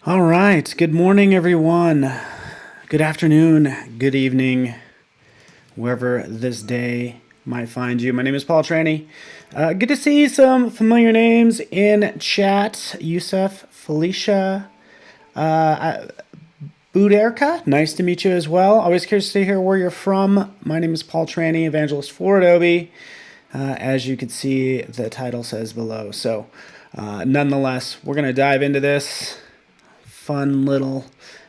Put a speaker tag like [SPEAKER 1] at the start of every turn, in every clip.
[SPEAKER 1] All right. Good morning, everyone. Good afternoon, good evening, wherever this day might find you. My name is Paul Tranny. Good to see some familiar names in chat. Yusuf, Felicia, Buderka, nice to meet you as well. Always curious to hear where you're from. My name is Paul Tranny, evangelist for Adobe. As you can see, the title says below. So, nonetheless, we're going to dive into this fun little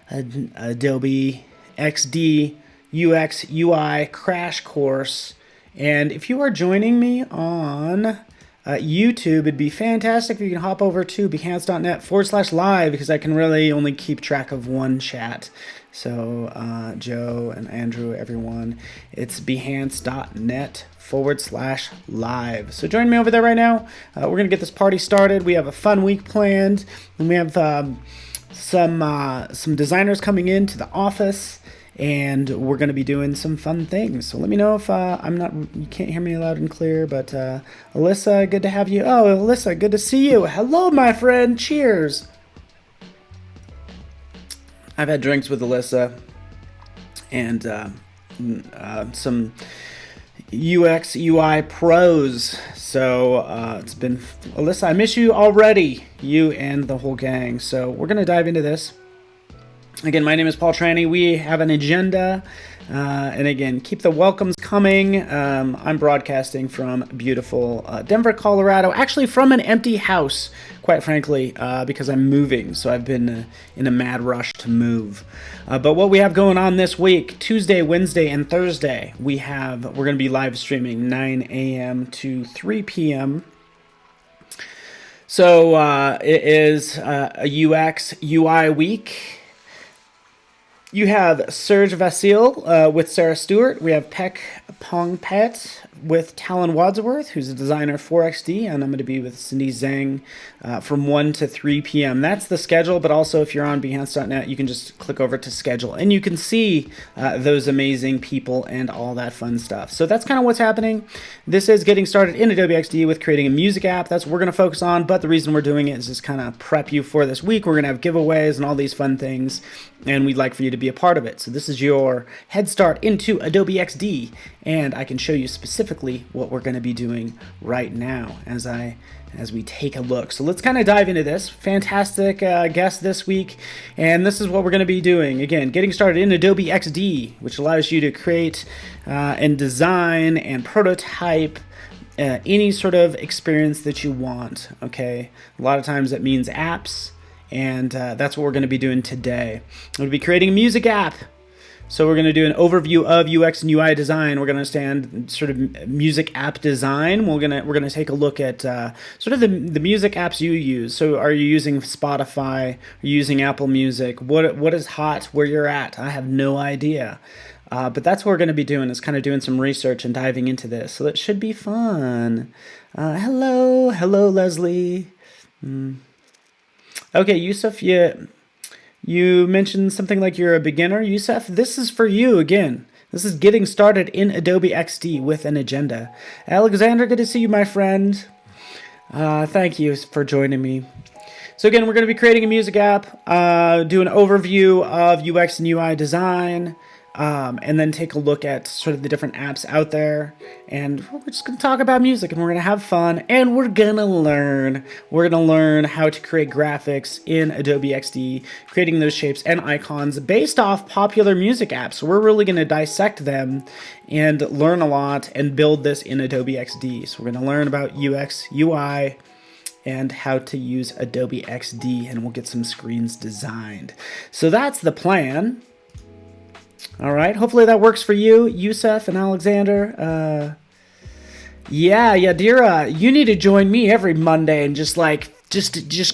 [SPEAKER 1] Adobe XD UX UI crash course. And if you are joining me on YouTube, it'd be fantastic if you can hop over to behance.net/live because I can really only keep track of one chat. So Joe and Andrew, everyone, it's behance.net/live. So join me over there right now. We're going to get this party started. We have a fun week planned, and we have some designers coming into the office, and we're going to be doing some fun things. So let me know if you can't hear me loud and clear, but Alyssa, good to have you. Oh, Alyssa, good to see you. Hello, my friend. Cheers. I've had drinks with Alyssa and some UX UI pros. So it's been, Alyssa, I miss you already, you and the whole gang. So we're going to dive into this. Again, my name is Paul Tranny. We have an agenda. And again, keep the welcomes coming. I'm broadcasting from beautiful Denver, Colorado. Actually, from an empty house, quite frankly, because I'm moving. So I've been in a mad rush to move. But what we have going on this week, Tuesday, Wednesday, and Thursday, we're going to be live streaming 9 a.m. to 3 p.m. So it is a UX UI week. You have Serge Vasile with Sarah Stewart. We have Pek Pongpet with Talon Wadsworth, who's a designer for XD, and I'm going to be with Cindy Zhang from 1 to 3 p.m. That's the schedule, but also if you're on Behance.net, you can just click over to schedule, and you can see those amazing people and all that fun stuff. So that's kind of what's happening. This is getting started in Adobe XD with creating a music app. That's what we're going to focus on, but the reason we're doing it is just kind of prep you for this week. We're going to have giveaways and all these fun things, and we'd like for you to be a part of it. So this is your head start into Adobe XD, and I can show you specifically what we're going to be doing right now as we take a look. So let's kind of dive into this. Fantastic guest this week, and this is what we're going to be doing. Again, getting started in Adobe XD, which allows you to create and design and prototype any sort of experience that you want. Okay, a lot of times that means apps. And that's what we're going to be doing today. I'm going to be creating a music app. So we're going to do an overview of UX and UI design. We're going to understand sort of music app design. We're going to take a look at sort of the music apps you use. So are you using Spotify? Are you using Apple Music? What is hot where you're at? I have no idea. But that's what we're going to be doing, is kind of doing some research and diving into this. So it should be fun. Hello, Leslie. Okay, Yusuf, you mentioned something like you're a beginner. Yusuf, this is for you again. This is getting started in Adobe XD with an agenda. Alexander, good to see you, my friend. Thank you for joining me. So again, we're going to be creating a music app, do an overview of UX and UI design, and then take a look at sort of the different apps out there. And we're just going to talk about music, and we're going to have fun, and we're going to learn. We're going to learn how to create graphics in Adobe XD, creating those shapes and icons based off popular music apps. So we're really going to dissect them and learn a lot and build this in Adobe XD. So we're going to learn about UX, UI, and how to use Adobe XD, and we'll get some screens designed. So that's the plan. All right, hopefully that works for you, Yusuf and Alexander. Yeah, Yadira, you need to join me every Monday and just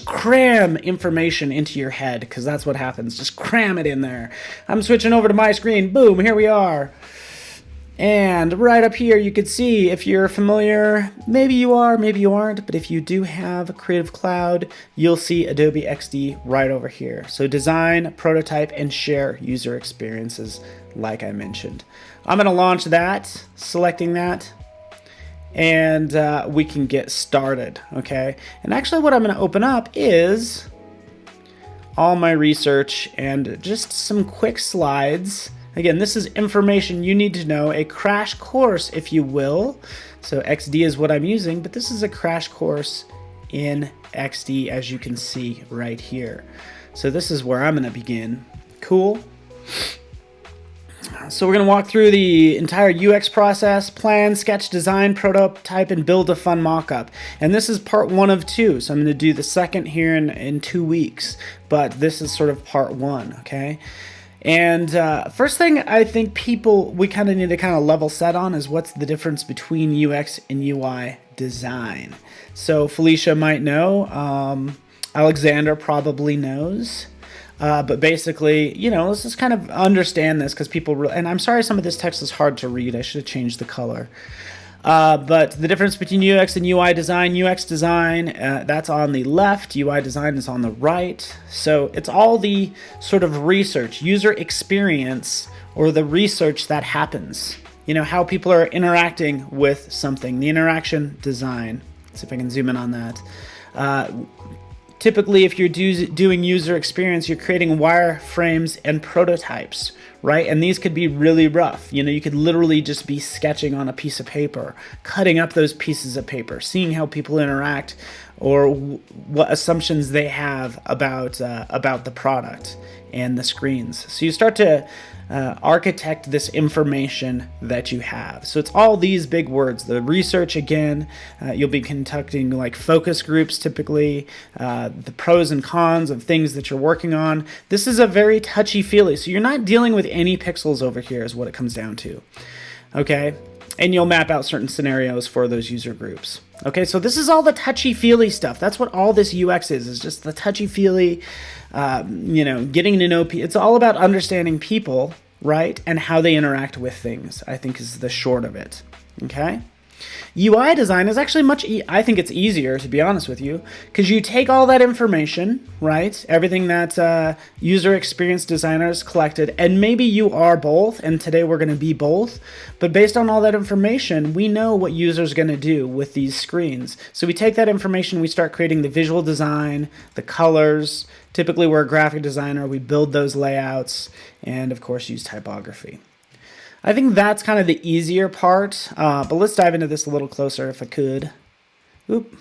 [SPEAKER 1] cram information into your head, because that's what happens. Just cram it in there. I'm switching over to my screen. Boom, here we are. And right up here, you can see, if you're familiar, maybe you are, maybe you aren't, but if you do have Creative Cloud, you'll see Adobe XD right over here. So design, prototype, and share user experiences, like I mentioned. I'm going to launch that, selecting that, and we can get started, okay? And actually what I'm going to open up is all my research and just some quick slides. Again, this is information you need to know, a crash course, if you will. So XD is what I'm using, but this is a crash course in XD, as you can see right here. So this is where I'm going to begin. Cool. So we're going to walk through the entire UX process: plan, sketch, design, prototype, and build a fun mockup. And this is part 1 of 2. So I'm going to do the second here in 2 weeks, but this is sort of part 1, okay? And first thing I think we kind of need to kind of level set on is what's the difference between UX and UI design. So Felicia might know, Alexander probably knows. But basically, you know, let's just kind of understand this, because and I'm sorry some of this text is hard to read. I should have changed the color. But the difference between UX and UI design: UX design, that's on the left, UI design is on the right. So it's all the sort of research, user experience, or the research that happens. You know, how people are interacting with something, the interaction design. Let's see if I can zoom in on that. Typically, if you're doing user experience, you're creating wireframes and prototypes, right? And these could be really rough. You know, you could literally just be sketching on a piece of paper, cutting up those pieces of paper, seeing how people interact, or what assumptions they have about the product and the screens. So you start to architect this information that you have. So it's all these big words. The research, again, you'll be conducting like focus groups typically, the pros and cons of things that you're working on. This is a very touchy-feely. So you're not dealing with any pixels over here is what it comes down to. Okay? And you'll map out certain scenarios for those user groups. Okay, so this is all the touchy-feely stuff. That's what all this UX is just the touchy-feely, you know, getting to know people. It's all about understanding people, right, and how they interact with things, I think is the short of it, okay? UI design is actually I think it's easier, to be honest with you, because you take all that information, right, everything that user experience designers collected, and maybe you are both, and today we're going to be both, but based on all that information, we know what users are going to do with these screens. So we take that information, we start creating the visual design, the colors. Typically, we're a graphic designer, we build those layouts, and of course use typography. I think that's kind of the easier part, but let's dive into this a little closer if I could. Oop.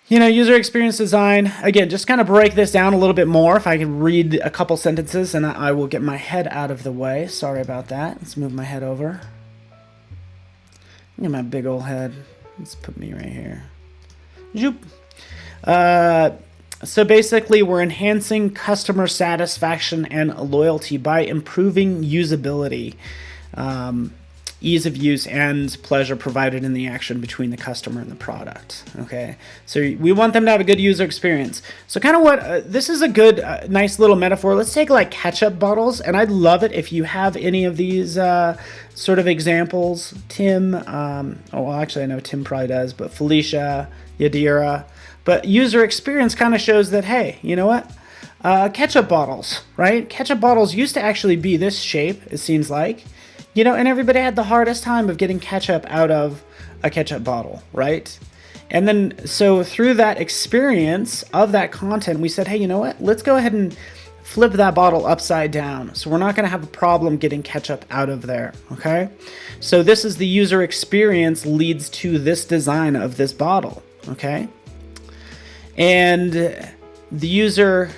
[SPEAKER 1] You know, user experience design, again, just kind of break this down a little bit more. If I can read a couple sentences, and I will get my head out of the way. Sorry about that. Let's move my head over. Get my big old head. Let's put me right here. Zoop. So basically, we're enhancing customer satisfaction and loyalty by improving usability, ease of use, and pleasure provided in the action between the customer and the product. Okay, so we want them to have a good user experience. So kind of what this is a good, nice little metaphor. Let's take like ketchup bottles, and I'd love it if you have any of these sort of examples. Tim, oh well, actually I know Tim probably does, but Felicia, Yadira. But user experience kind of shows that, hey, you know what? Ketchup bottles, right? Ketchup bottles used to actually be this shape, it seems like. You know, and everybody had the hardest time of getting ketchup out of a ketchup bottle, right? And then, so through that experience of that content, we said, hey, you know what? Let's go ahead and flip that bottle upside down. So we're not going to have a problem getting ketchup out of there, okay? So this is the user experience leads to this design of this bottle, okay? And the user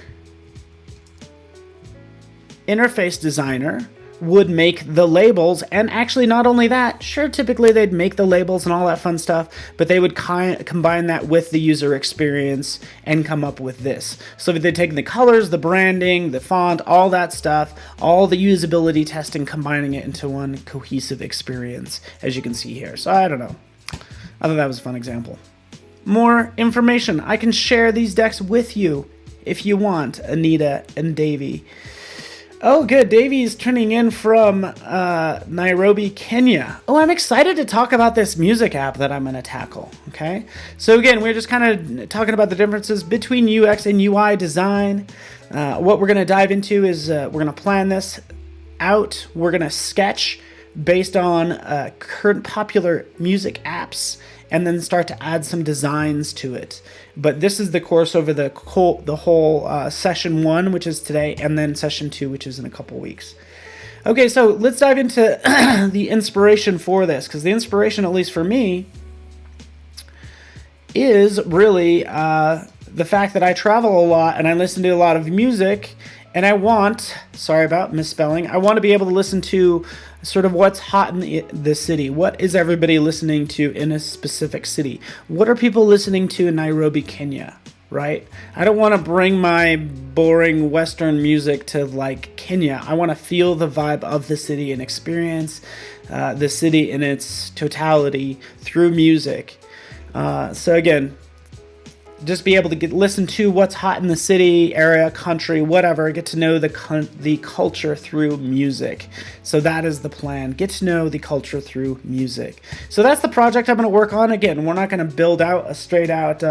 [SPEAKER 1] interface designer would make the labels, and actually not only that, sure, typically they'd make the labels and all that fun stuff, but they would combine that with the user experience and come up with this. So they'd take the colors, the branding, the font, all that stuff, all the usability testing, combining it into one cohesive experience, as you can see here. So I don't know. I thought that was a fun example. More information. I can share these decks with you if you want, Anita and Davey. Oh, good. Davey's tuning in from Nairobi, Kenya. Oh, I'm excited to talk about this music app that I'm going to tackle. Okay. So again, we're just kind of talking about the differences between UX and UI design. What we're going to dive into is we're going to plan this out. We're going to sketch based on current popular music apps and then start to add some designs to it. But this is the course over the whole session 1, which is today, and then session 2, which is in a couple weeks. Okay, so let's dive into the inspiration for this, because the inspiration, at least for me, is really the fact that I travel a lot and I listen to a lot of music, and I want, sorry about misspelling, I want to be able to listen to sort of what's hot in the city. What is everybody listening to in a specific city? What are people listening to in Nairobi, Kenya? Right? I don't want to bring my boring Western music to like Kenya. I want to feel the vibe of the city and experience the city in its totality through music. So again, just be able to listen to what's hot in the city, area, country, whatever. Get to know the culture through music. So that is the plan. Get to know the culture through music. So that's the project I'm going to work on. Again, we're not going to build out a straight out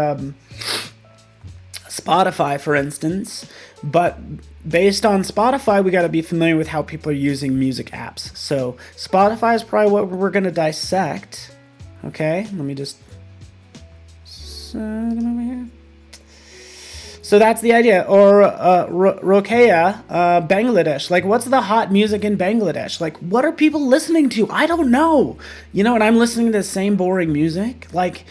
[SPEAKER 1] Spotify, for instance, but based on Spotify, we got to be familiar with how people are using music apps. So Spotify is probably what we're going to dissect. Okay, let me just over here. So that's the idea. Or Rokeya, Bangladesh. Like, what's the hot music in Bangladesh? Like, what are people listening to? I don't know. You know, and I'm listening to the same boring music. Like,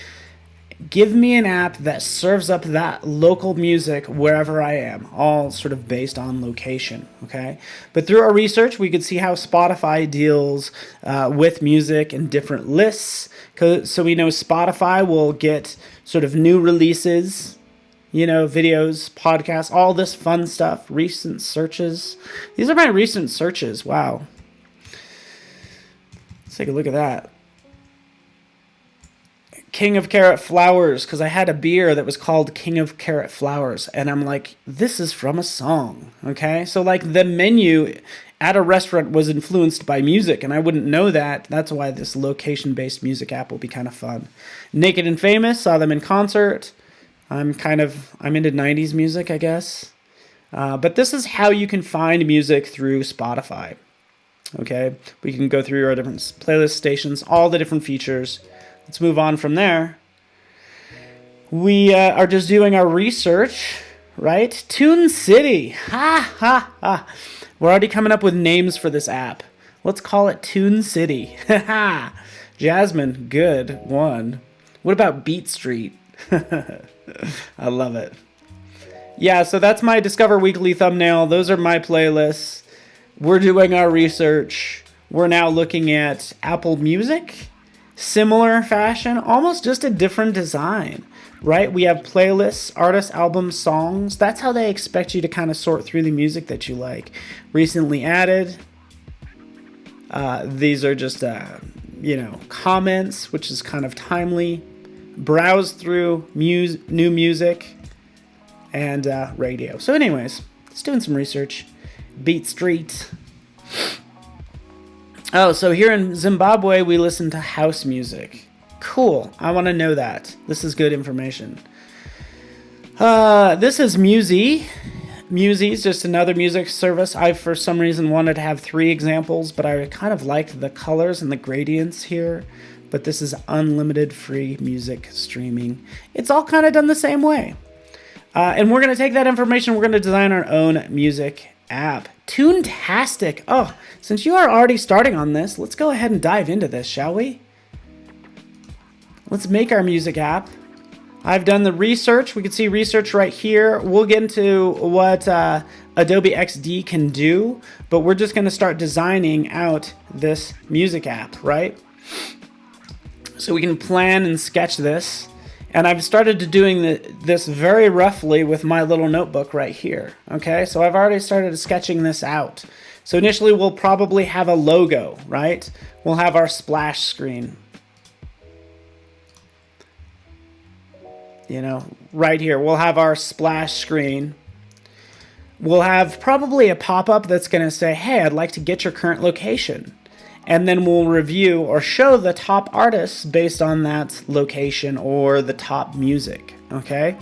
[SPEAKER 1] give me an app that serves up that local music wherever I am, all sort of based on location, okay? But through our research, we could see how Spotify deals with music and different lists. So we know Spotify will get sort of new releases, you know, videos, podcasts, all this fun stuff, recent searches. These are my recent searches. Wow. Let's take a look at that. King of Carrot Flowers, because I had a beer that was called King of Carrot Flowers, and I'm like, this is from a song, okay? So, like, the menu at a restaurant was influenced by music, and I wouldn't know that. That's why this location-based music app will be kind of fun. Naked and Famous, saw them in concert. I'm into 90s music, I guess. But this is how you can find music through Spotify, okay? We can go through our different playlist stations, all the different features. Let's move on from there. We are just doing our research, right? Toon City. Ha, ha, ha. We're already coming up with names for this app. Let's call it Toon City. Ha, ha. Jasmine, good one. What about Beat Street? I love it. Yeah, so that's my Discover Weekly thumbnail. Those are my playlists. We're doing our research. We're now looking at Apple Music. Similar fashion, almost just a different design, right? We have playlists, artists, albums, songs. That's how they expect you to kind of sort through the music that you like. Recently added. These are just, comments, which is kind of timely. Browse through new music and radio. So anyways, just doing some research. Beat Street. Oh, so here in Zimbabwe, we listen to house music. Cool. I want to know that. This is good information. This is Musi. Musi is just another music service. I, for some reason, wanted to have 3 examples, but I kind of liked the colors and the gradients here. But this is unlimited free music streaming. It's all kind of done the same way. And we're going to take that information. We're going to design our own music app. Toontastic. Oh, since you are already starting on this, let's go ahead and dive into this, shall we? Let's make our music app. I've done the research. We can see research right here. We'll get into what Adobe XD can do, but we're just going to start designing out this music app, right? So we can plan and sketch this. And I've started to doing this very roughly with my little notebook right here. Okay, so I've already started sketching this out. So initially we'll probably have a logo, right? We'll have our splash screen. You know, right here, we'll have our splash screen. We'll have probably a pop-up that's going to say, hey, I'd like to get your current location. And then we'll review or show the top artists based on that location or the top music, okay?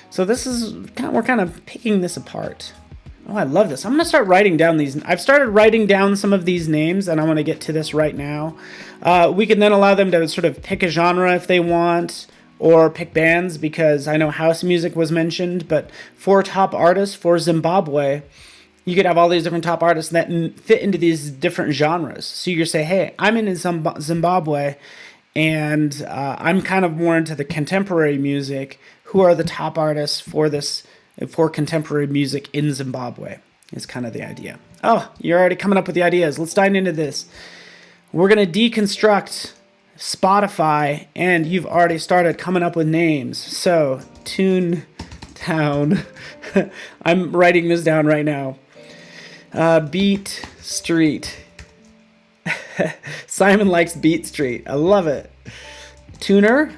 [SPEAKER 1] So this is, we're kind of picking this apart. Oh, I love this. I'm going to start writing down these. I've started writing down some of these names, and I want to get to this right now. We can then allow them to sort of pick a genre if they want, or pick bands, because I know house music was mentioned, but for top artists for Zimbabwe, you could have all these different top artists that fit into these different genres. So you could say, hey, I'm in Zimbabwe, and I'm kind of more into the contemporary music. Who are the top artists for contemporary music in Zimbabwe? Is kind of the idea. Oh, you're already coming up with the ideas. Let's dive into this. We're going to deconstruct Spotify, and you've already started coming up with names. So, Toontown. I'm writing this down right now. Beat Street. Simon likes Beat Street. I love it. Tuner.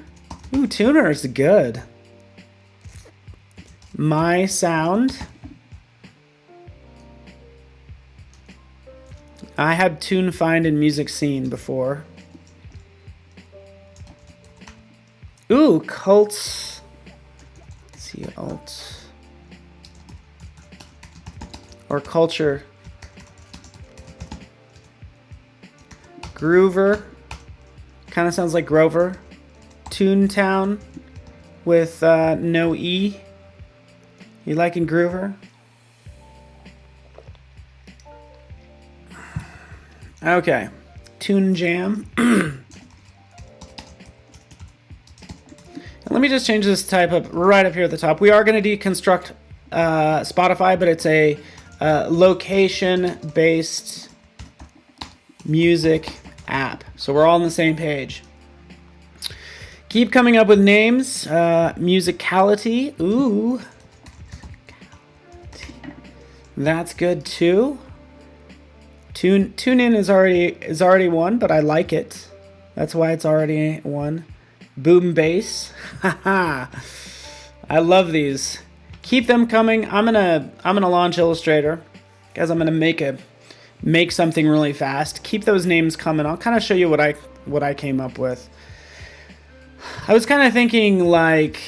[SPEAKER 1] Ooh, Tuner is good. My Sound. I had Tune Find and Music Scene before. Ooh, Cults. Let's see, alt. Or Culture. Groover. Kind of sounds like Grover. Toontown with no E. You liking Groover? Okay. Toon Jam. Let me just change this type up right up here at the top. We are going to deconstruct Spotify, but it's a location-based music app. So we're all on the same page. Keep coming up with names. Musicality. Ooh. That's good too. Tune in is already one, but I like it. That's why it's already one. Boom bass. Haha. I love these. Keep them coming. I'm gonna launch Illustrator, guys. I'm gonna make something really fast. Keep those names coming. I'll kind of show you what I came up with. I was kind of thinking, like,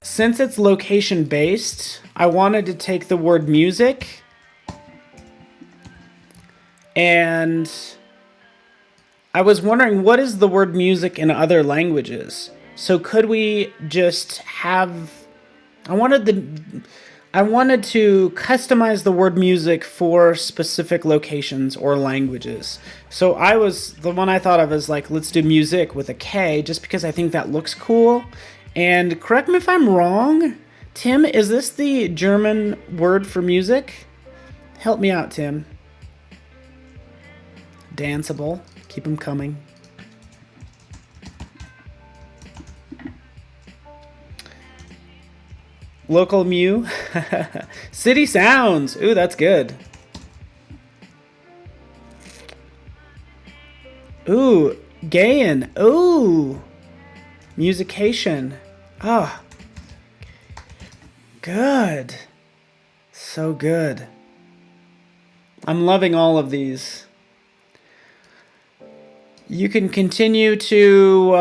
[SPEAKER 1] since it's location based, I wanted to take the word music and I was wondering, what is the word music in other languages? So could we just have, I wanted to customize the word music for specific locations or languages. So the one I thought of is like, let's do music with a K, just because I think that looks cool. And correct me if I'm wrong, Tim, is this the German word for music? Help me out, Tim. Danceable. Keep them coming. Local Mew. City Sounds. Ooh, that's good. Ooh, Gayan. Ooh. Musication. Ah. Oh. Good. So good. I'm loving all of these. You can continue to,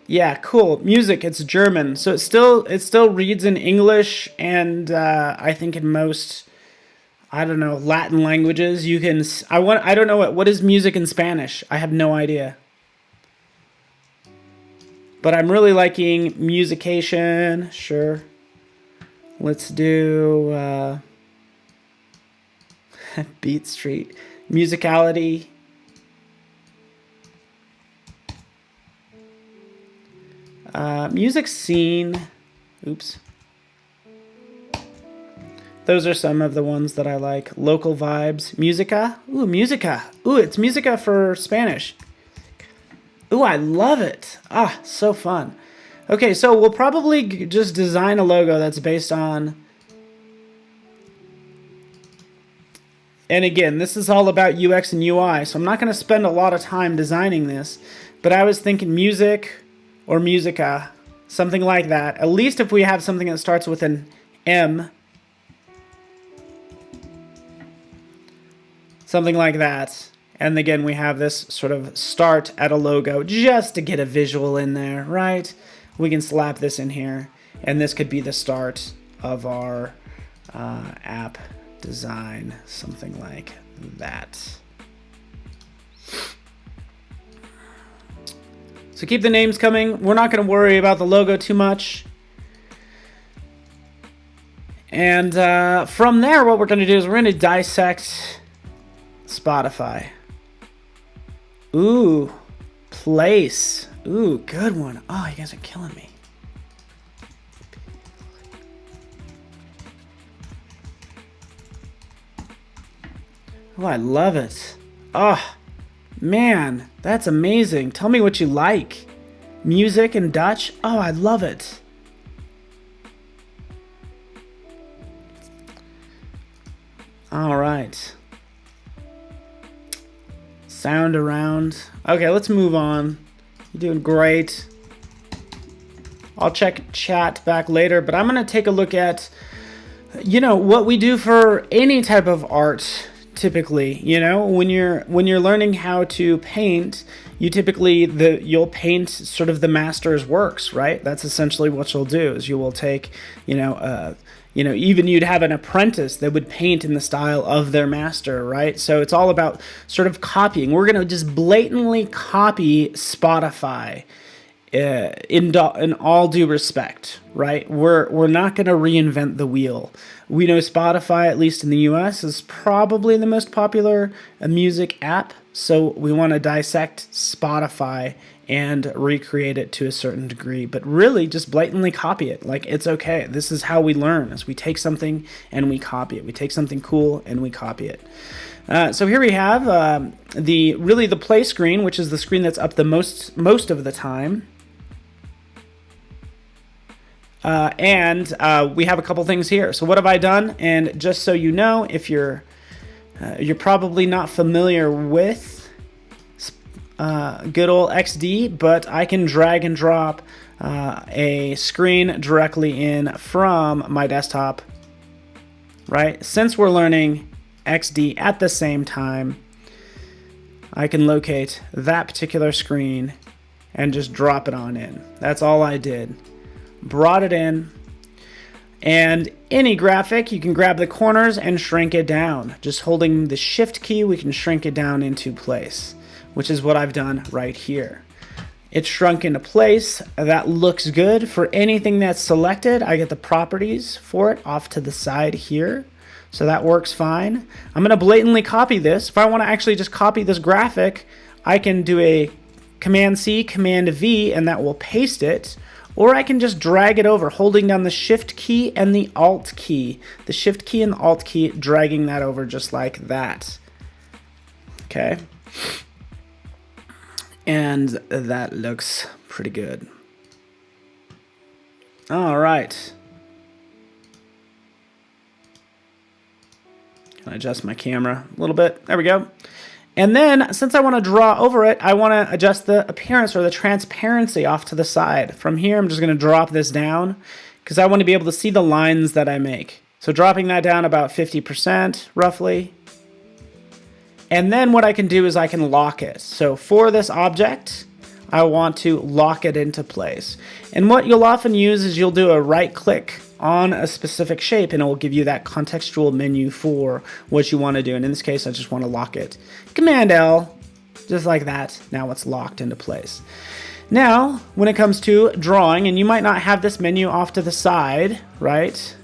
[SPEAKER 1] yeah, cool. Music, it's German. So it still reads in English and I think in most, I don't know, Latin languages. You can, I don't know what is music in Spanish. I have no idea. But I'm really liking musication. Sure. Let's do Beat Street. Musicality. Music scene. Oops. Those are some of the ones that I like. Local vibes. Musica. Ooh, musica. Ooh, it's musica for Spanish. Ooh, I love it. Ah, so fun. Okay, so we'll probably just design a logo that's based on... And again, this is all about UX and UI, so I'm not going to spend a lot of time designing this, but I was thinking music or musica, something like that. At least if we have something that starts with an M. Something like that. And again, we have this sort of start at a logo just to get a visual in there, right? We can slap this in here, and this could be the start of our app design, something like that. So keep the names coming. We're not going to worry about the logo too much. And from there, what we're going to do is we're going to dissect Spotify. Ooh, place. Ooh, good one. Oh, you guys are killing me. Oh, I love it. Oh, man, that's amazing. Tell me what you like. Music in Dutch. Oh, I love it. All right. Sound around. Okay, let's move on. You're doing great. I'll check chat back later, but I'm going to take a look at, you know, what we do for any type of art. Typically, you know, when you're learning how to paint, you typically you'll paint sort of the master's works, right? That's essentially what you'll do. Is you will take, even you'd have an apprentice that would paint in the style of their master, right? So it's all about sort of copying. We're going to just blatantly copy Spotify in all due respect, right? We're not going to reinvent the wheel. We know Spotify, at least in the US, is probably the most popular music app. So we want to dissect Spotify and recreate it to a certain degree, but really just blatantly copy it. Like, it's okay. This is how we learn, is we take something and we copy it. We take something cool and we copy it. So here we have the play screen, which is the screen that's up the most of the time. And we have a couple things here. So what have I done? And just so you know, if you're probably not familiar with good old XD, but I can drag and drop a screen directly in from my desktop, right? Since we're learning XD at the same time, I can locate that particular screen and just drop it on in. That's all I did. Brought it in, and any graphic, you can grab the corners and shrink it down. Just holding the shift key, we can shrink it down into place, which is what I've done right here. It's shrunk into place. That looks good. For anything that's selected, I get the properties for it off to the side here. So that works fine. I'm going to blatantly copy this. If I want to actually just copy this graphic, I can do a Command C, Command V, and that will paste it. Or I can just drag it over, holding down the Shift key and the Alt key. The Shift key and the Alt key, dragging that over just like that. Okay. And that looks pretty good. All right. Can I adjust my camera a little bit? There we go. And then, since I want to draw over it, I want to adjust the appearance or the transparency off to the side. From here, I'm just going to drop this down because I want to be able to see the lines that I make. So dropping that down about 50% roughly. And then what I can do is I can lock it. So for this object, I want to lock it into place. And what you'll often use is you'll do a right click on a specific shape and it will give you that contextual menu for what you want to do. And in this case, I just want to lock it. Command L, just like that. Now it's locked into place. Now, when it comes to drawing, and you might not have this menu off to the side, right?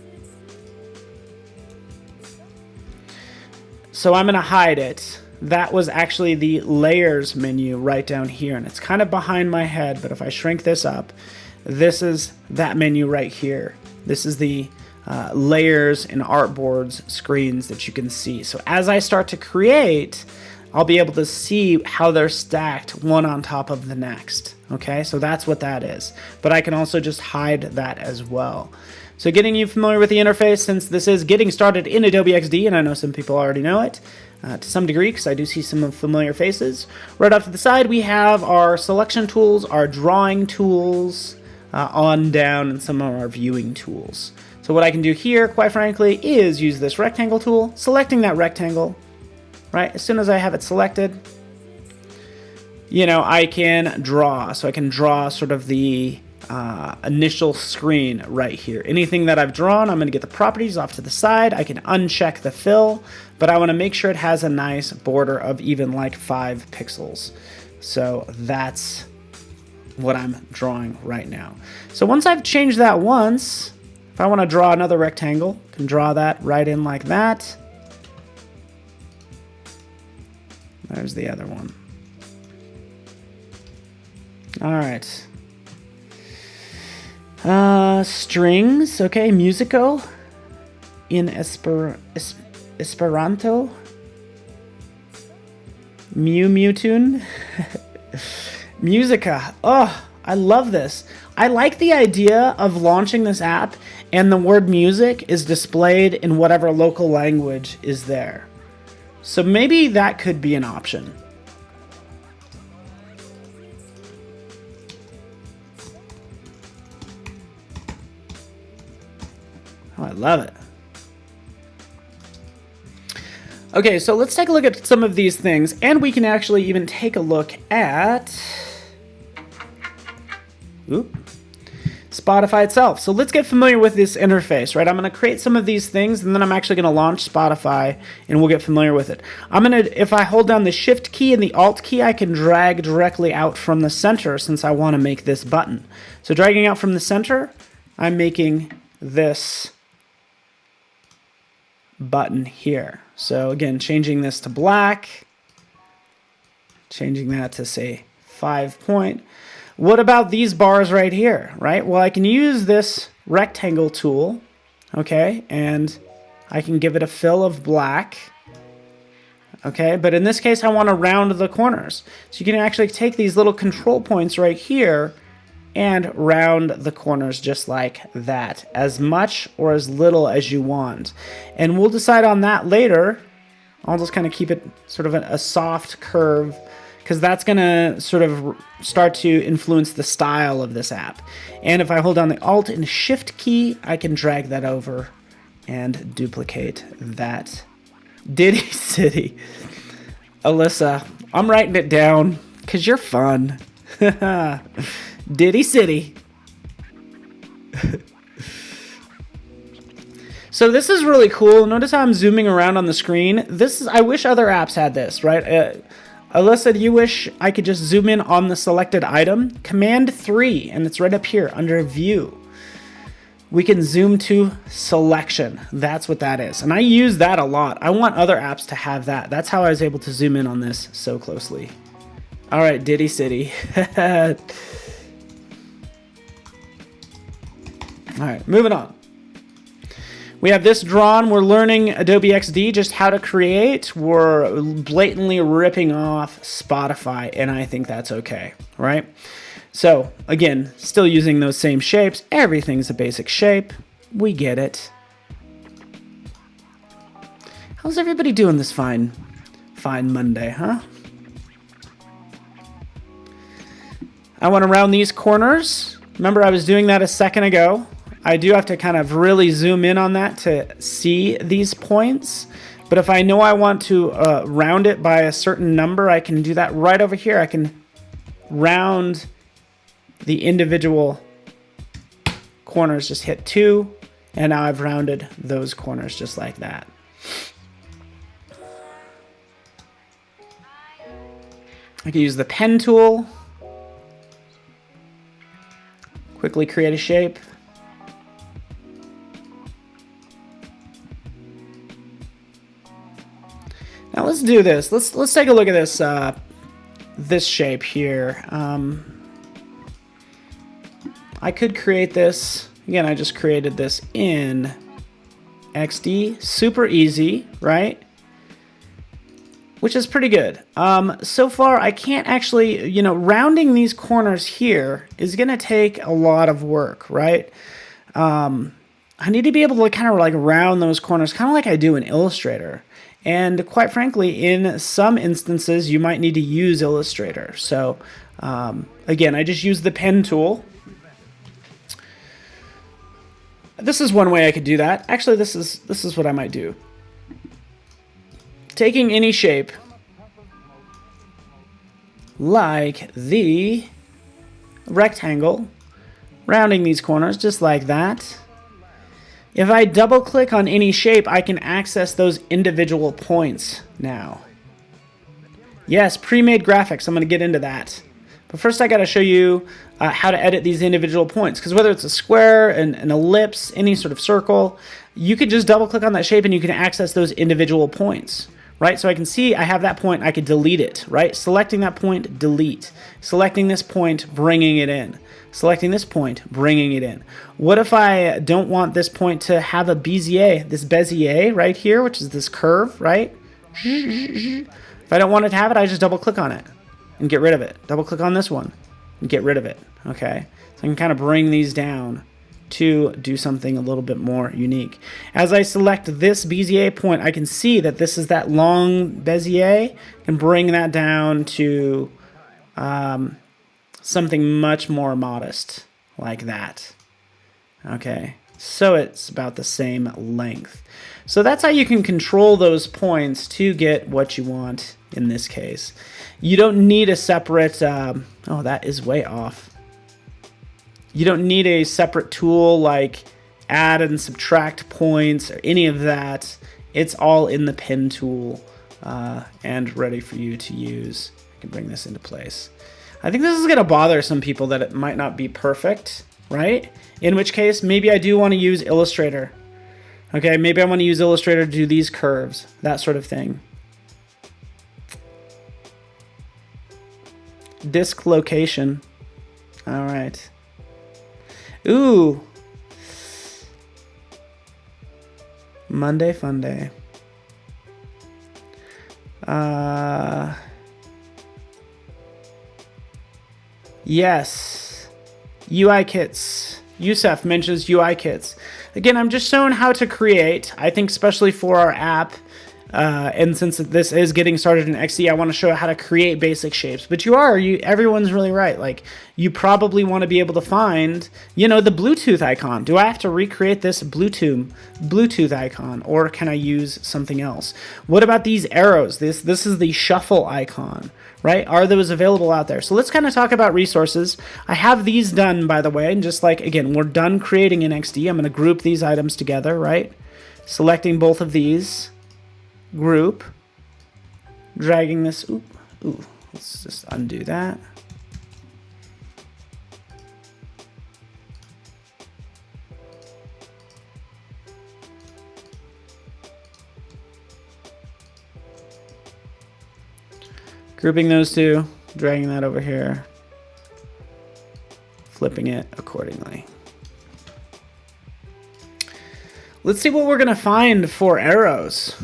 [SPEAKER 1] So I'm going to hide it. That was actually the layers menu right down here, and it's kind of behind my head, but if I shrink this up, this is that menu right here. This is the layers and artboards screens that you can see. So as I start to create, I'll be able to see how they're stacked one on top of the next. Okay, so that's what that is. But I can also just hide that as well. So getting you familiar with the interface, since this is getting started in Adobe XD, and I know some people already know it, to some degree, because I do see some familiar faces. Right off to the side, we have our selection tools, our drawing tools, on down, and some of our viewing tools. So what I can do here, quite frankly, is use this rectangle tool, selecting that rectangle, right? As soon as I have it selected, you know, I can draw. So I can draw sort of the initial screen right here. Anything that I've drawn, I'm going to get the properties off to the side. I can uncheck the fill, but I want to make sure it has a nice border of even like 5 pixels. So that's what I'm drawing right now. So once I've changed that once, if I want to draw another rectangle, I can draw that right in like that. There's the other one. All right. Strings, okay, musico in Esperanto. Mewtune. Musica. Oh, I love this. I like the idea of launching this app and the word music is displayed in whatever local language is there. So maybe that could be an option. Oh, I love it. Okay, so let's take a look at some of these things, and we can actually even take a look at Spotify itself. So let's get familiar with this interface, right? I'm going to create some of these things, and then I'm actually going to launch Spotify, and we'll get familiar with it. If I hold down the Shift key and the Alt key, I can drag directly out from the center since I want to make this button. So dragging out from the center, I'm making this button here. So again, changing this to black, changing that to say 5 point. What about these bars right here, right? Well, I can use this rectangle tool, okay, and I can give it a fill of black, okay, but in this case, I want to round the corners. So you can actually take these little control points right here and round the corners just like that, as much or as little as you want. And we'll decide on that later. I'll just kind of keep it sort of a soft curve, because that's going to sort of start to influence the style of this app. And if I hold down the Alt and Shift key, I can drag that over and duplicate that. Diddy City. Alyssa, I'm writing it down because you're fun. Diddy City. So this is really cool. Notice how I'm zooming around on the screen. I wish other apps had this, right? Alyssa, do you wish I could just zoom in on the selected item? Command 3, and it's right up here under View. We can zoom to Selection. That's what that is. And I use that a lot. I want other apps to have that. That's how I was able to zoom in on this so closely. All right, Diddy City. All right, moving on. We have this drawn. We're learning Adobe XD, just how to create. We're blatantly ripping off Spotify, and I think that's okay, right? So, again, still using those same shapes. Everything's a basic shape. We get it. How's everybody doing this fine Monday, huh? I want to round these corners. Remember, I was doing that a second ago. I do have to kind of really zoom in on that to see these points. But if I know I want to round it by a certain number, I can do that right over here. I can round the individual corners, just hit 2, and now I've rounded those corners just like that. I can use the pen tool, quickly create a shape. Now let's do this. Let's take a look at this this shape here. I could create this. Again, I just created this in XD. Super easy, right? Which is pretty good. So far, I can't actually, rounding these corners here is going to take a lot of work, right? I need to be able to kind of like round those corners, kind of like I do in Illustrator. And quite frankly, in some instances, you might need to use Illustrator. So again, I just use the pen tool. This is one way I could do that. Actually, this is what I might do. Taking any shape, like the rectangle, rounding these corners just like that. If I double click on any shape, I can access those individual points now. Yes, pre-made graphics, I'm going to get into that. But first I got to show you how to edit these individual points, because whether it's a square, an ellipse, any sort of circle, you could just double click on that shape and you can access those individual points, right? So I can see I have that point, I could delete it, right? Selecting that point, delete. Selecting this point, bringing it in. Selecting this point, bringing it in. What if I don't want this point to have a Bezier, this Bezier right here, which is this curve, right? If I don't want it to have it, I just double click on it and get rid of it. Double click on this one and get rid of it, okay? So I can kind of bring these down to do something a little bit more unique. As I select this Bezier point, I can see that this is that long Bezier, and bring that down to something much more modest, like that. Okay, so it's about the same length. So that's how you can control those points to get what you want in this case. You don't need a separate, oh, that is way off. You don't need a separate tool like add and subtract points or any of that. It's all in the pen tool and ready for you to use. I can bring this into place. I think this is going to bother some people that it might not be perfect, right? In which case, maybe I do want to use Illustrator. Okay, maybe I want to use Illustrator to do these curves, that sort of thing. Disk location. All right. Ooh. Monday Fun Day. Yes. UI kits. Yusuf mentions UI kits. Again, I'm just showing how to create. I think especially for our app, and since this is getting started in XD, I want to show how to create basic shapes. But everyone's really right. Like, you probably want to be able to find, the Bluetooth icon. Do I have to recreate this Bluetooth icon, or can I use something else? What about these arrows? This is the shuffle icon, right? Are those available out there? So let's kind of talk about resources. I have these done, by the way, and just like, again, we're done creating in XD. I'm going to group these items together, right? Selecting both of these. Group, dragging this, ooh, let's just undo that. Grouping those two, dragging that over here, flipping it accordingly. Let's see what we're going to find for arrows.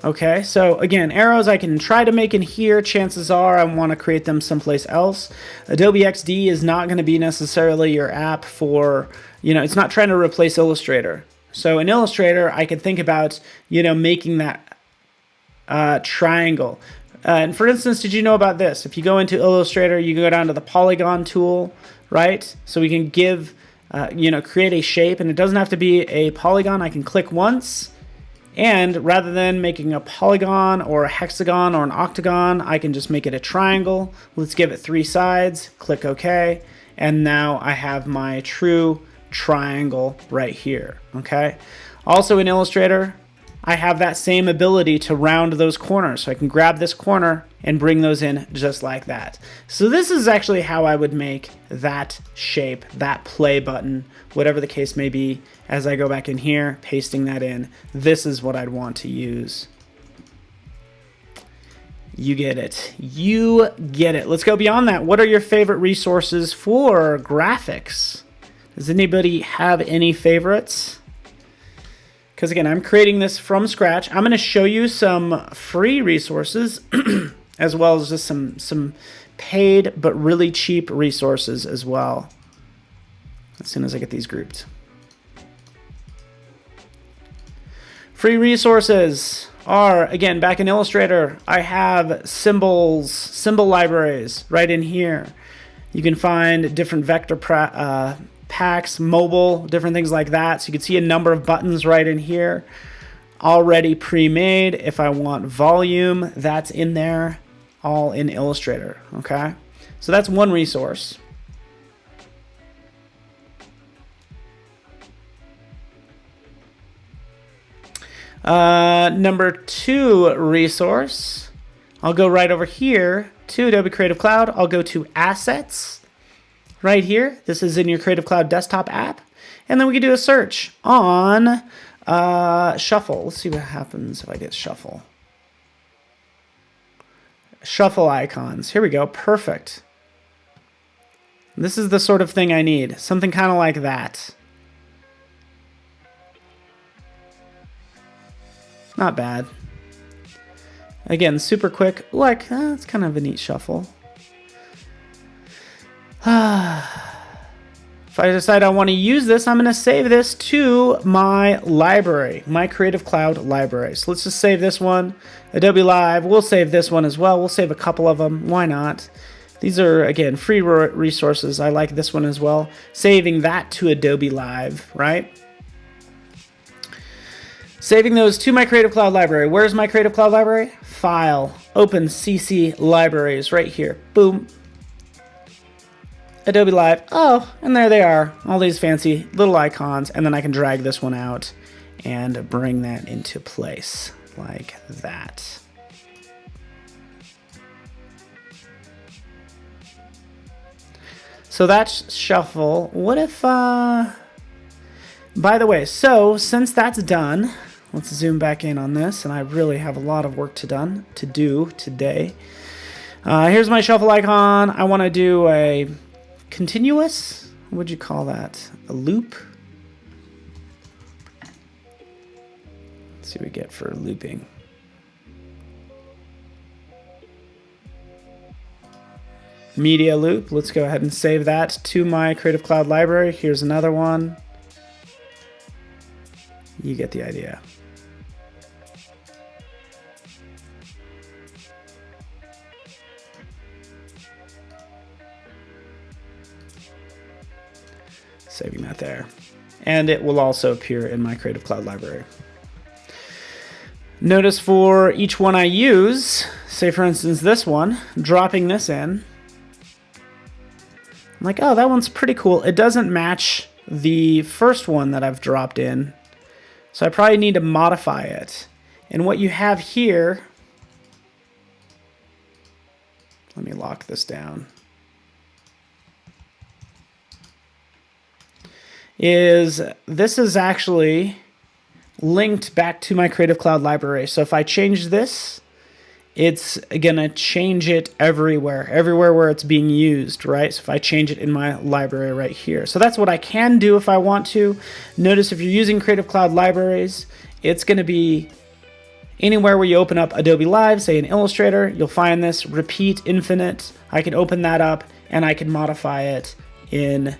[SPEAKER 1] Okay, so again, arrows I can try to make in here. Chances are I want to create them someplace else. Adobe XD is not going to be necessarily your app for, it's not trying to replace Illustrator. So in Illustrator, I could think about, making that triangle. And for instance, did you know about this? If you go into Illustrator, you go down to the Polygon Tool, right? So we can give, create a shape, and it doesn't have to be a polygon. I can click once. And rather than making a polygon or a hexagon or an octagon, I can just make it a triangle. Let's give it 3 sides, click OK, and now I have my true triangle right here, okay? Also in Illustrator, I have that same ability to round those corners. So I can grab this corner and bring those in just like that. So this is actually how I would make that shape, that play button, whatever the case may be. As I go back in here, pasting that in, this is what I'd want to use. You get it. You get it. Let's go beyond that. What are your favorite resources for graphics? Does anybody have any favorites? Because again, I'm creating this from scratch. I'm going to show you some free resources as well as just some paid but really cheap resources as well as soon as I get these grouped. Free resources are, again, back in Illustrator, I have symbol libraries right in here. You can find different vector packs, mobile, different things like that. So you can see a number of buttons right in here, already pre-made. If I want volume, that's in there all in Illustrator, okay? So that's one resource. Number 2 resource, I'll go right over here to Adobe Creative Cloud. I'll go to Assets right here. This is in your Creative Cloud desktop app. And then we can do a search on Shuffle. Let's see what happens if I get Shuffle. Shuffle icons. Here we go. Perfect. This is the sort of thing I need. Something kind of like that. Not bad. Again, super quick. Like, it's kind of a neat shuffle. If I decide I want to use this, I'm going to save this to my library, my Creative Cloud library. So let's just save this one. Adobe Live, we'll save this one as well. We'll save a couple of them. Why not? These are, again, free resources. I like this one as well. Saving that to Adobe Live, right? Saving those to my Creative Cloud library. Where's my Creative Cloud library? File, Open CC Libraries, right here. Boom. Adobe Live. Oh, and there they are. All these fancy little icons. And then I can drag this one out and bring that into place like that. So that's Shuffle. What if, by the way, so since that's done, let's zoom back in on this, and I really have a lot of work to do today. Here's my shuffle icon. I want to do a continuous, what would you call that? A loop? Let's see what we get for looping. Media loop. Let's go ahead and save that to my Creative Cloud library. Here's another one. You get the idea. Saving that there. And it will also appear in my Creative Cloud library. Notice for each one I use, say for instance this one, dropping this in, I'm like, oh, that one's pretty cool. It doesn't match the first one that I've dropped in, so I probably need to modify it. And what you have here, let me lock this down, is this is actually linked back to my Creative Cloud library. So if I change this, it's gonna change it everywhere where it's being used, right? So if I change it in my library right here. So that's what I can do if I want to. Notice if you're using Creative Cloud libraries, it's gonna be anywhere where you open up Adobe Live, say in Illustrator, you'll find this repeat infinite. I can open that up and I can modify it in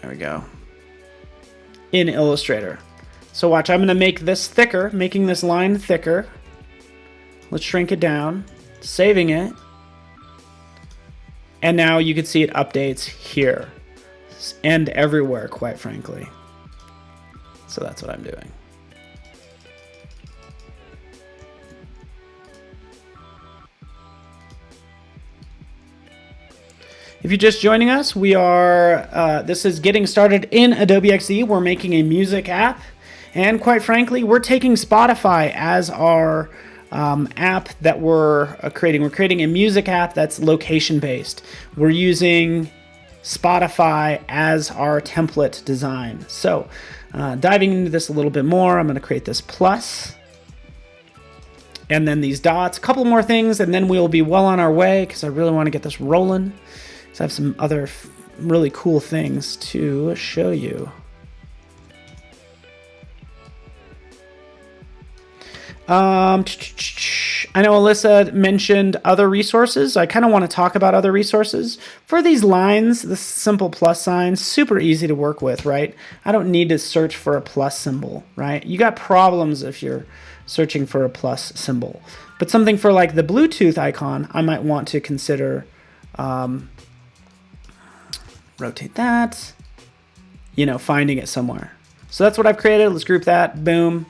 [SPEAKER 1] there we go. In Illustrator. So watch, I'm going to make this thicker, making this line thicker. Let's shrink it down, saving it. And now you can see it updates here and everywhere, quite frankly. So that's what I'm doing. If you're just joining us, we are, this is Getting Started in Adobe XD. We're making a music app. And quite frankly, we're taking Spotify as our app that we're creating. We're creating a music app that's location-based. We're using Spotify as our template design. So diving into this a little bit more, I'm going to create this plus. And then these dots, a couple more things, and then we'll be well on our way because I really want to get this rolling. So I have some other really cool things to show you. I know Alyssa mentioned other resources. I kind of want to talk about other resources. For these lines, the simple plus sign, super easy to work with, right? I don't need to search for a plus symbol, right? You got problems if you're searching for a plus symbol. But something for like the Bluetooth icon, I might want to consider rotate that, you know, finding it somewhere. So that's what I've created. Let's group that. Boom.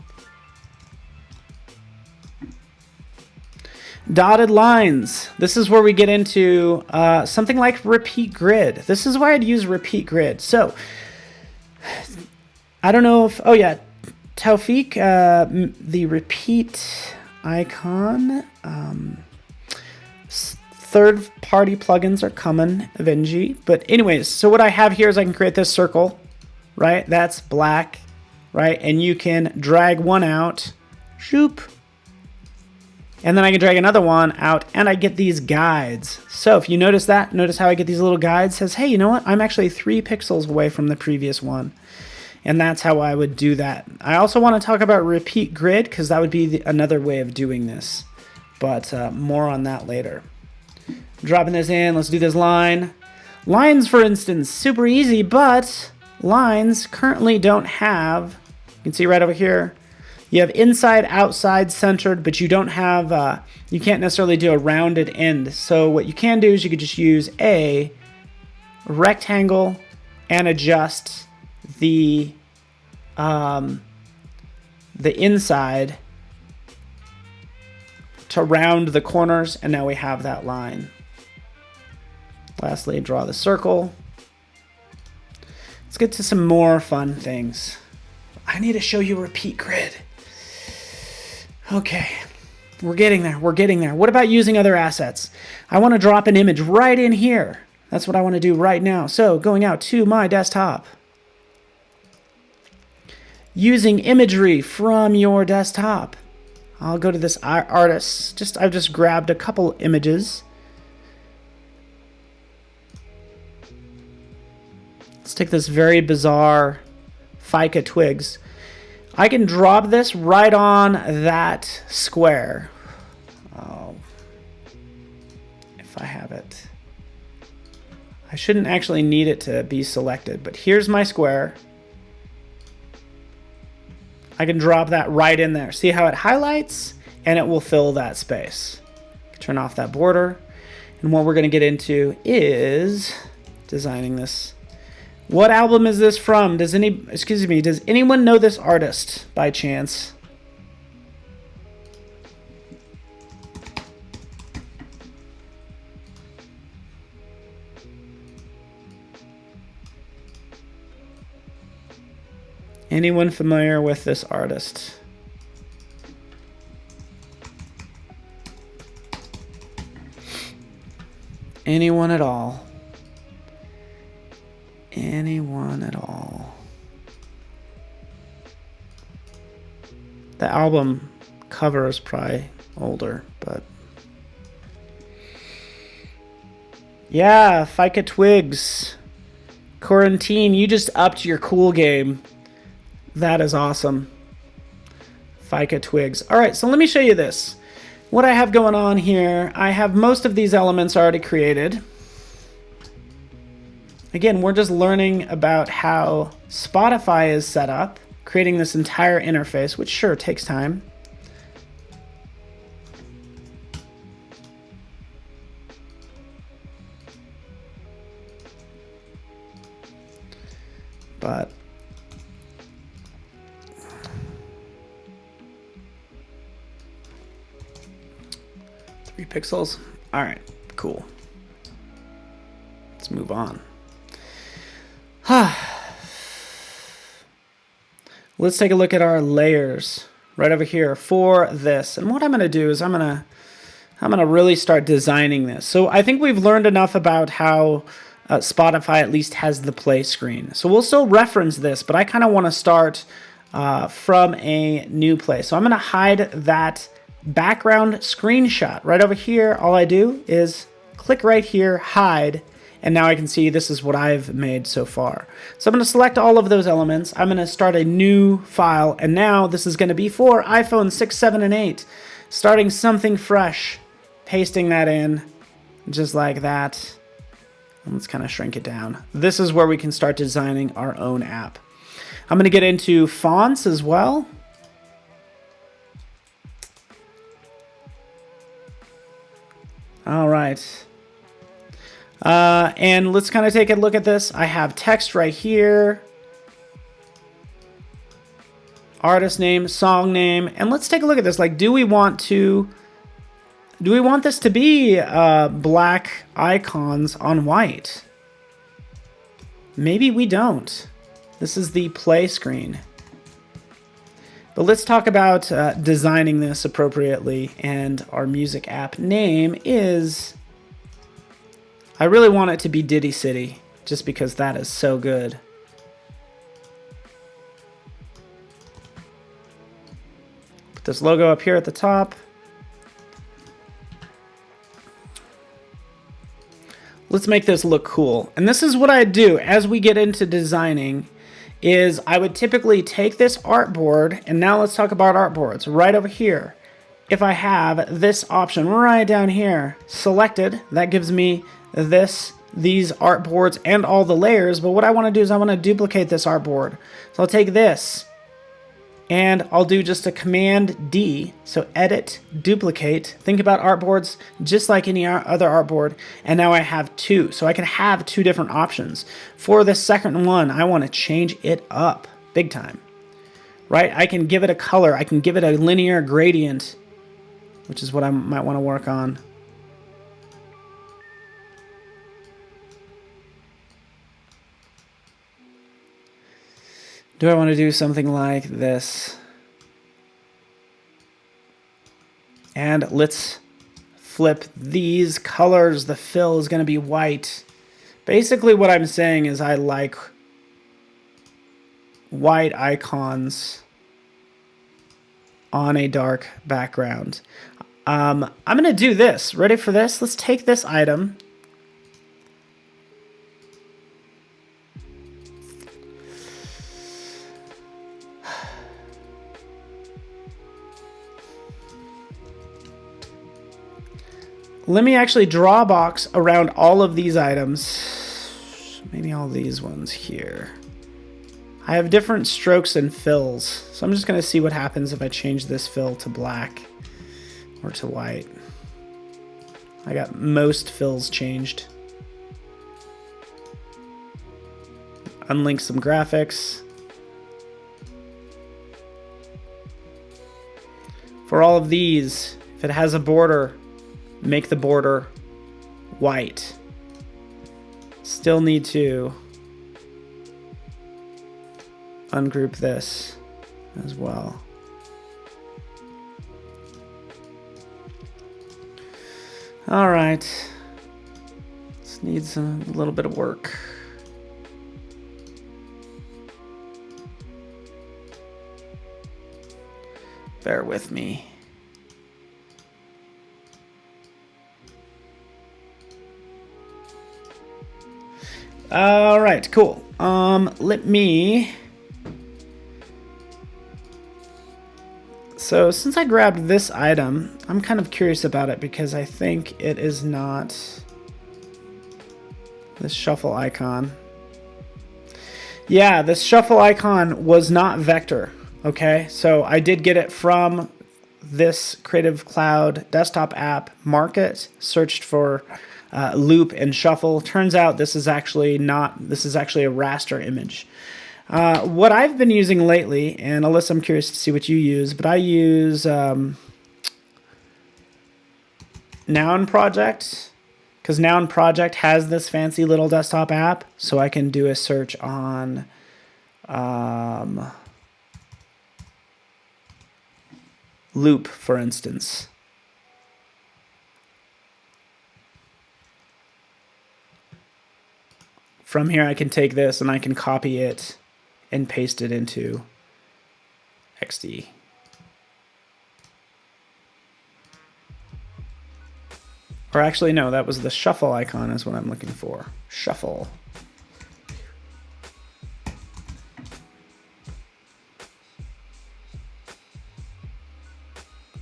[SPEAKER 1] Dotted lines. This is where we get into something like repeat grid. This is why I'd use repeat grid. So I don't know if, oh yeah, Taufik, the repeat icon, third-party plugins are coming eventually. But anyways, so what I have here is I can create this circle, right? That's black, right? And you can drag one out, shoop. And then I can drag another one out and I get these guides. So if you notice that, notice how I get these little guides. It says, hey, you know what? I'm actually 3 pixels away from the previous one. And that's how I would do that. I also want to talk about repeat grid because that would be another way of doing this. But more on that later. Dropping this in, let's do this line. Lines, for instance, super easy, but lines currently don't have, you can see right over here, you have inside, outside, centered, but you don't have, you can't necessarily do a rounded end. So what you can do is you could just use a rectangle and adjust the inside to round the corners, and now we have that line. Lastly, draw the circle. Let's get to some more fun things. I need to show you repeat grid. Okay, we're getting there, we're getting there. What about using other assets? I want to drop an image right in here. That's what I want to do right now. So going out to my desktop. Using imagery from your desktop. I'll go to this artist. I've just grabbed a couple images. Let's take this very bizarre FICA twigs. I can drop this right on that square. Oh, if I have it. I shouldn't actually need it to be selected, but here's my square. I can drop that right in there. See how it highlights? And it will fill that space. Turn off that border. And what we're going to get into is designing this. What album is this from? Does anyone know this artist by chance? Anyone familiar with this artist? Anyone at all? Anyone at all? The album cover is probably older, but yeah, FICA Twigs. Quarantine, you just upped your cool game. That is awesome. FICA Twigs. All right, so let me show you this. What I have going on here, I have most of these elements already created. Again, we're just learning about how Spotify is set up, creating this entire interface, which sure takes time. But 3 pixels. All right, cool. Let's move on. Let's take a look at our layers right over here for this. And what I'm going to do is I'm going to really start designing this. So I think we've learned enough about how Spotify at least has the play screen. So we'll still reference this, but I kind of want to start from a new place. So I'm going to hide that background screenshot right over here. All I do is click right here, hide, and now I can see this is what I've made so far. So I'm going to select all of those elements. I'm going to start a new file, and now this is going to be for iPhone 6, 7, and 8. Starting something fresh, pasting that in just like that. And let's kind of shrink it down. This is where we can start designing our own app. I'm going to get into fonts as well. All right. And let's kind of take a look at this. I have text right here. artist name, song name, and let's take a look at this. Like, do we want this to be black icons on white? Maybe we don't. This is the play screen. But let's talk about designing this appropriately. And our music app name is, I really want it to be Diddy City, just because that is so good. Put this logo up here at the top. Let's make this look cool. And this is what I do as we get into designing, is I would typically take this artboard, and now let's talk about artboards right over here. If I have this option right down here selected, that gives me these artboards and all the layers. But what I want to do is I want to duplicate this artboard. So I'll take this and I'll do just a Command D. So edit, duplicate. Think about artboards just like any other artboard. And now I have two. So I can have two different options. For the second one, I want to change it up big time. Right? I can give it a color. I can give it a linear gradient, which is what I might want to work on. Do I want to do something like this? And let's flip these colors. The fill is going to be white. Basically what I'm saying is I like white icons on a dark background. I'm going to do this. Ready for this? Let's take this item. Let me actually draw a box around all of these items. Maybe all these ones here. I have different strokes and fills, so I'm just going to see what happens if I change this fill to black or to white. I got most fills changed. Unlink some graphics. For all of these, if it has a border, make the border white. Still need to ungroup this as well. All right. This needs a little bit of work. Bear with me. All right, cool. Let me... So since I grabbed this item, I'm kind of curious about it because I think it is not this shuffle icon. Yeah, this shuffle icon was not vector, okay? So I did get it from this Creative Cloud desktop app market, searched for loop and shuffle. Turns out this is actually not, this is actually a raster image. What I've been using lately, and Alyssa, I'm curious to see what you use, but I use Noun Project, because Noun Project has this fancy little desktop app, so I can do a search on loop, for instance. From here, I can take this and I can copy it and paste it into XD. Or actually, no, that was the shuffle icon is what I'm looking for. Shuffle.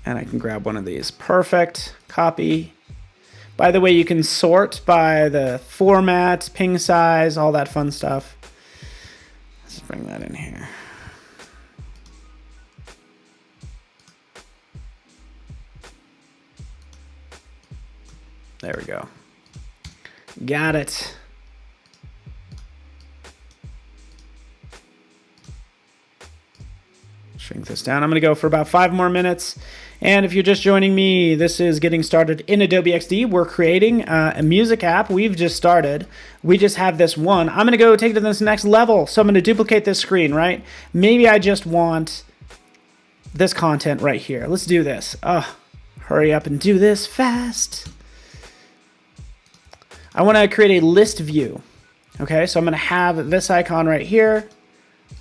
[SPEAKER 1] And I can grab one of these. Perfect. Copy. By the way, you can sort by the format, ping size, all that fun stuff. Let's bring that in here. There we go. Got it. Shrink this down. I'm going to go for about 5 more minutes. And if you're just joining me, this is Getting Started in Adobe XD. We're creating a music app. We've just started. We just have this one. I'm going to go take it to this next level. So I'm going to duplicate this screen, right? Maybe I just want this content right here. Let's do this. Hurry up and do this fast. I want to create a list view. Okay, so I'm going to have this icon right here,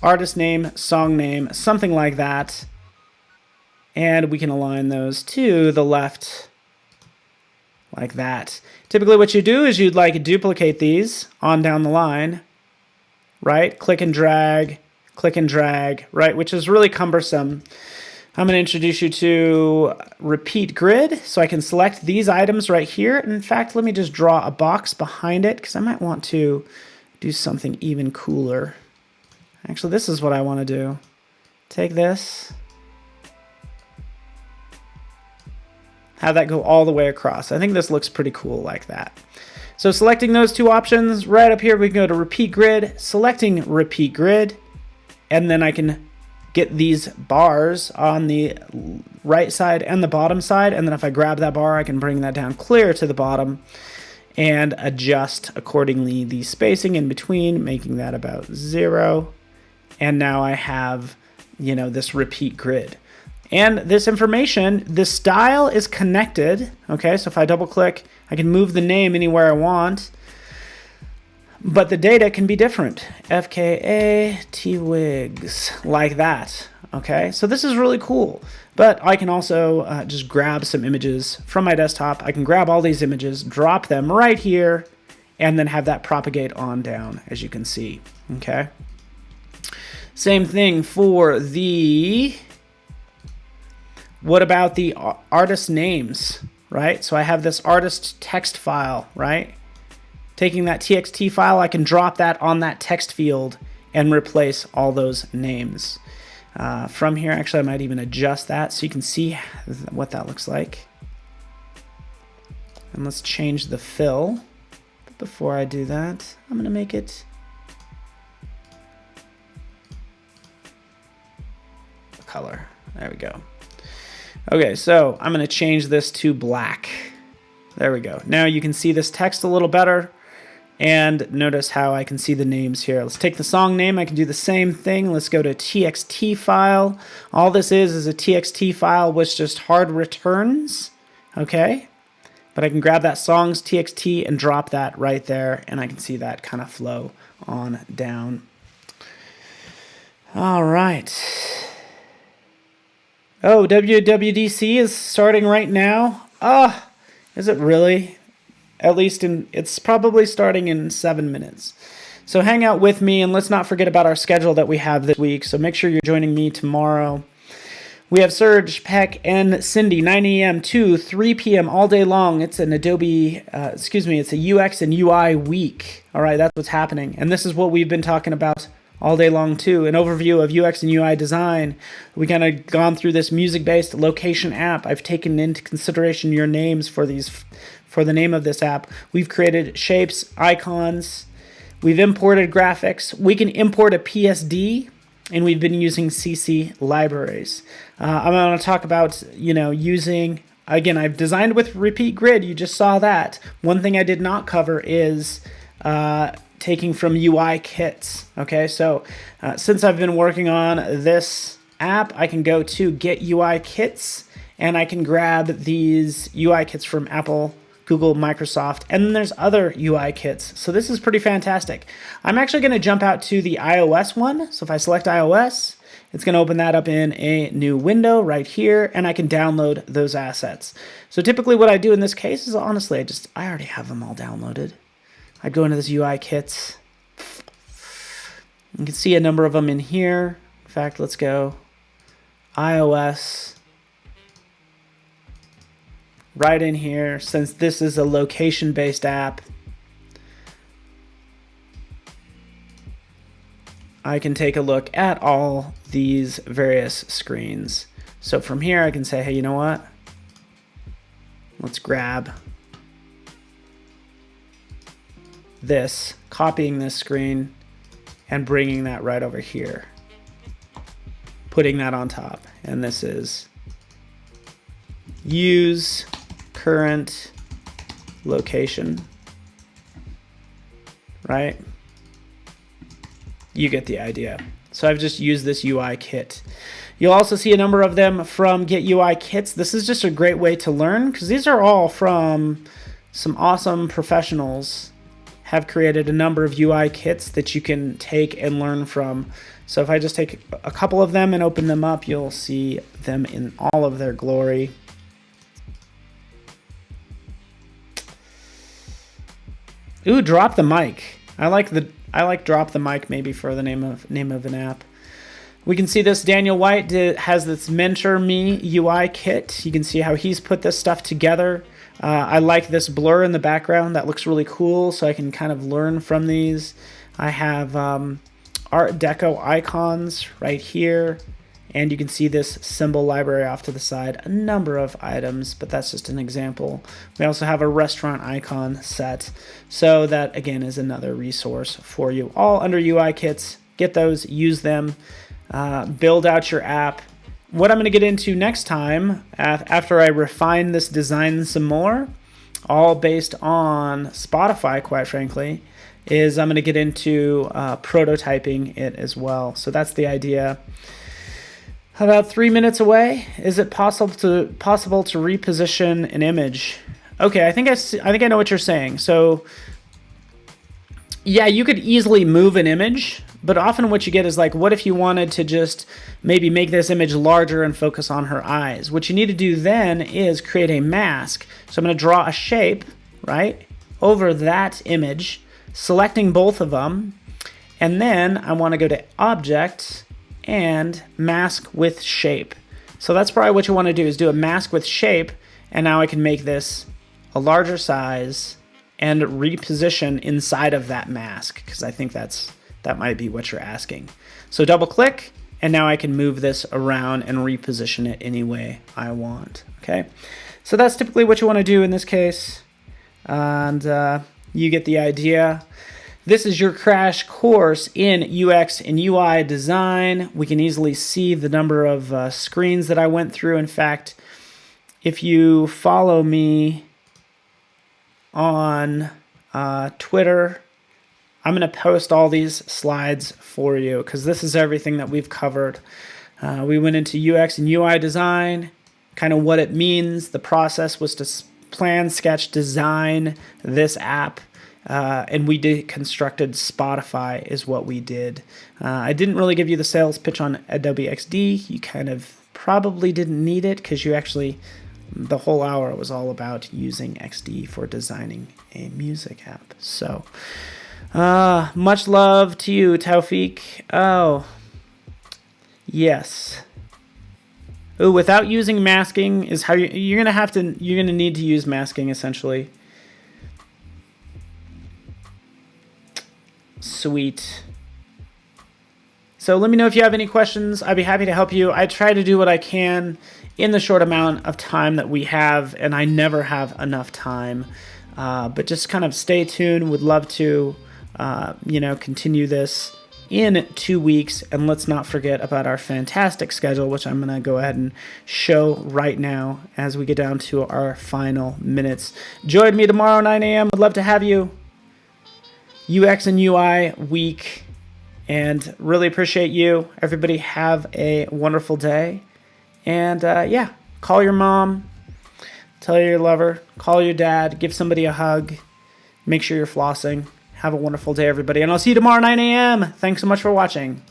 [SPEAKER 1] artist name, song name, something like that. And we can align those to the left like that. Typically what you do is you'd like duplicate these on down the line, right? Click and drag, right? Which is really cumbersome. I'm going to introduce you to repeat grid, so I can select these items right here. And in fact, let me just draw a box behind it because I might want to do something even cooler. Actually, this is what I want to do. Take this, have that go all the way across. I think this looks pretty cool like that. So selecting those two options, right up here we can go to repeat grid, selecting repeat grid, and then I can get these bars on the right side and the bottom side, and then if I grab that bar I can bring that down clear to the bottom and adjust accordingly the spacing in between, making that about 0. And now I have, you know, this repeat grid. And this information, the style is connected, okay? So if I double click, I can move the name anywhere I want. But the data can be different. FKA Twigs, like that. Okay, so this is really cool. But I can also just grab some images from my desktop. I can grab all these images, drop them right here, and then have that propagate on down, as you can see. Okay. Same thing for the, what about the artist names, right? So I have this artist text file, right? Taking that TXT file, I can drop that on that text field and replace all those names. From here, actually, I might even adjust that so you can see what that looks like. And let's change the fill. But before I do that, I'm going to make it a color. There we go. Okay, so I'm going to change this to black. There we go. Now you can see this text a little better. And notice how I can see the names here. Let's take the song name. I can do the same thing. Let's go to TXT file. All this is a TXT file with just hard returns. Okay. But I can grab that song's TXT and drop that right there. And I can see that kind of flow on down. All right. Oh, WWDC is starting right now. Is it really? At least it's probably starting in 7 minutes. So hang out with me and let's not forget about our schedule that we have this week. So make sure you're joining me tomorrow. We have Serge, Peck, and Cindy, 9 a.m. to 3 p.m. all day long. It's an Adobe, it's a UX and UI week. All right, that's what's happening. And this is what we've been talking about all day long too. An overview of UX and UI design. We kind of gone through this music-based location app. I've taken into consideration your names for the name of this app. We've created shapes, icons. We've imported graphics. We can import a PSD, and we've been using CC libraries. I'm going to talk about, using, again, I've designed with repeat grid. You just saw that. One thing I did not cover is taking from UI kits. Okay, so since I've been working on this app, I can go to Get UI Kits, and I can grab these UI kits from Apple, Google, Microsoft, and then there's other UI kits. So this is pretty fantastic. I'm actually going to jump out to the iOS one. So if I select iOS, it's going to open that up in a new window right here, and I can download those assets. So typically what I do in this case is honestly, I already have them all downloaded. I go into this UI kits. You can see a number of them in here. In fact, let's go iOS. Right in here, since this is a location-based app, I can take a look at all these various screens. So from here, I can say, hey, you know what? Let's grab this, copying this screen, and bringing that right over here. putting that on top. And this is use current location, right? You get the idea. So I've just used this UI kit. You'll also see a number of them from Get UI Kits. This is just a great way to learn because these are all from some awesome professionals have created a number of UI kits that you can take and learn from. So if I just take a couple of them and open them up, you'll see them in all of their glory. Ooh, drop the mic. I like drop the mic maybe for the name of an app. We can see this. Daniel White has this Mentor Me UI kit. You can see how he's put this stuff together. I like this blur in the background. That looks really cool, so I can kind of learn from these. I have Art Deco icons right here, and you can see this symbol library off to the side. A number of items, but that's just an example. We also have a restaurant icon set, so that again is another resource for you. All under UI kits. Get those, use them, build out your app. What I'm going to get into next time, after I refine this design some more, all based on Spotify, quite frankly, is I'm going to get into prototyping it as well. So that's the idea. About 3 minutes away. Is it possible to reposition an image? Okay, I think I know what you're saying. So yeah, you could easily move an image, but often what you get is like, what if you wanted to just maybe make this image larger and focus on her eyes? What you need to do then is create a mask. So I'm going to draw a shape, right, over that image, selecting both of them, and then I want to go to Object and Mask with Shape. So that's probably what you want to do, is do a mask with shape, and now I can make this a larger size and reposition inside of that mask, because I think that might be what you're asking. So double click, and now I can move this around and reposition it any way I want. Okay, so that's typically what you want to do in this case, and you get the idea. This is your crash course in UX and UI design. We can easily see the number of screens that I went through. In fact, if you follow me on Twitter, I'm going to post all these slides for you because this is everything that we've covered. We went into UX and UI design, kind of what it means. The process was to plan, sketch, design this app, and we constructed Spotify is what we did. I didn't really give you the sales pitch on Adobe XD. You kind of probably didn't need it because the whole hour was all about using XD for designing a music app. So much love to you, Taufik. Oh, yes. Oh, without using masking is how you're gonna need to use masking essentially. Sweet. So let me know if you have any questions. I'd be happy to help you. I try to do what I can in the short amount of time that we have, and I never have enough time. But just kind of stay tuned. Would love to, continue this in 2 weeks. And let's not forget about our fantastic schedule, which I'm going to go ahead and show right now as we get down to our final minutes. Join me tomorrow, 9 a.m. Would love to have you. UX and UI week. And really appreciate you. Everybody have a wonderful day. And call your mom, tell her you love her, call your dad, give somebody a hug, make sure you're flossing. Have a wonderful day, everybody. And I'll see you tomorrow, 9 a.m. Thanks so much for watching.